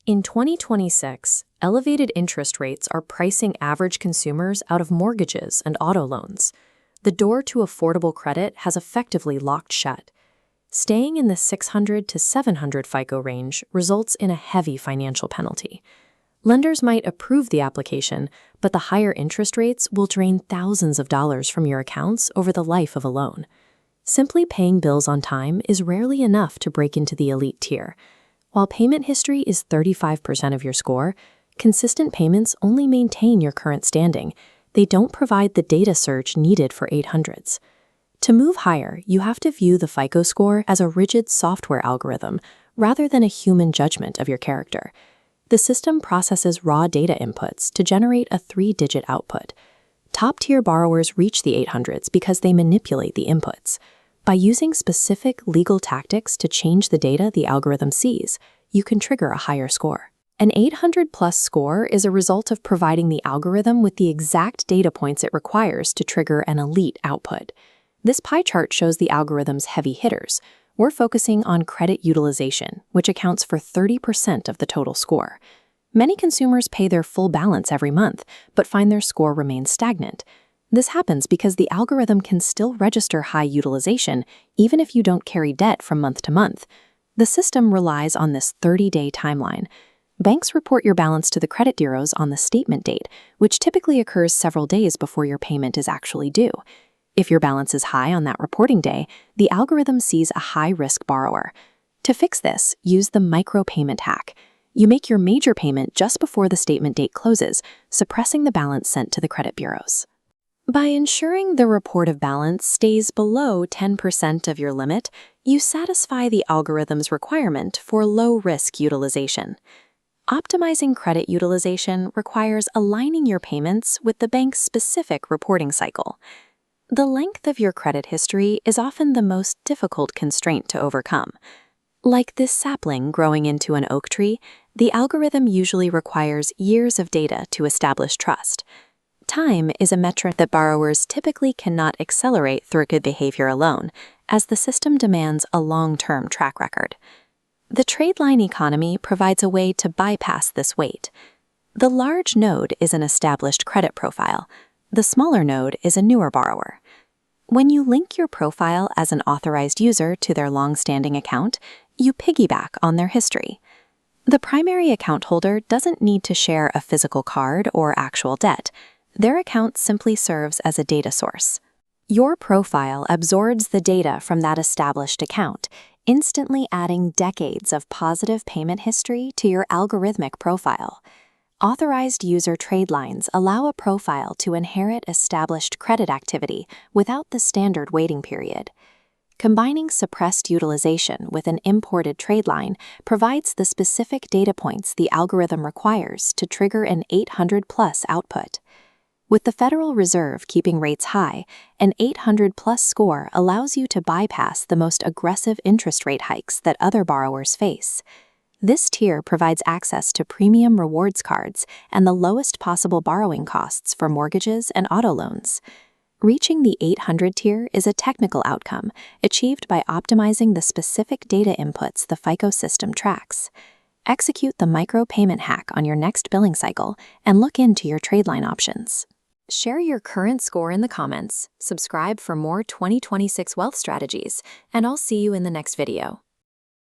In 2026, elevated interest rates are pricing average consumers out of mortgages and auto loans. The door to affordable credit has effectively locked shut. Staying in the 600 to 700 FICO range results in a heavy financial penalty. Lenders might approve the application, but the higher interest rates will drain thousands of dollars from your accounts over the life of a loan. Simply paying bills on time is rarely enough to break into the elite tier. While payment history is 35% of your score, consistent payments only maintain your current standing. They don't provide the data surge needed for 800s. To move higher, you have to view the FICO score as a rigid software algorithm rather than a human judgment of your character. The system processes raw data inputs to generate a 3-digit output. Top-tier borrowers reach the 800s because they manipulate the inputs. By using specific legal tactics to change the data the algorithm sees, you can trigger a higher score. An 800-plus score is a result of providing the algorithm with the exact data points it requires to trigger an elite output. This pie chart shows the algorithm's heavy hitters. We're focusing on credit utilization, which accounts for 30% of the total score. Many consumers pay their full balance every month, but find their score remains stagnant. This happens because the algorithm can still register high utilization even if you don't carry debt from month to month. The system relies on this 30-day timeline. Banks report your balance to the credit bureaus on the statement date, which typically occurs several days before your payment is actually due. If your balance is high on that reporting day, the algorithm sees a high-risk borrower. To fix this, use the micro-payment hack. You make your major payment just before the statement date closes, suppressing the balance sent to the credit bureaus. By ensuring the report of balance stays below 10% of your limit, you satisfy the algorithm's requirement for low-risk utilization. Optimizing credit utilization requires aligning your payments with the bank's specific reporting cycle. The length of your credit history is often the most difficult constraint to overcome. Like this sapling growing into an oak tree, the algorithm usually requires years of data to establish trust. Time is a metric that borrowers typically cannot accelerate through good behavior alone, as the system demands a long-term track record. The trade line economy provides a way to bypass this wait. The large node is an established credit profile. The smaller node is a newer borrower. When you link your profile as an authorized user to their long-standing account, you piggyback on their history. The primary account holder doesn't need to share a physical card or actual debt. Their account simply serves as a data source. Your profile absorbs the data from that established account, instantly adding decades of positive payment history to your algorithmic profile. Authorized user trade lines allow a profile to inherit established credit activity without the standard waiting period. Combining suppressed utilization with an imported trade line provides the specific data points the algorithm requires to trigger an 800-plus output. With the Federal Reserve keeping rates high, an 800-plus score allows you to bypass the most aggressive interest rate hikes that other borrowers face. This tier provides access to premium rewards cards and the lowest possible borrowing costs for mortgages and auto loans. Reaching the 800 tier is a technical outcome achieved by optimizing the specific data inputs the FICO system tracks. Execute the micro-payment hack on your next billing cycle and look into your trade line options. Share your current score in the comments, subscribe for more 2026 wealth strategies, and I'll see you in the next video.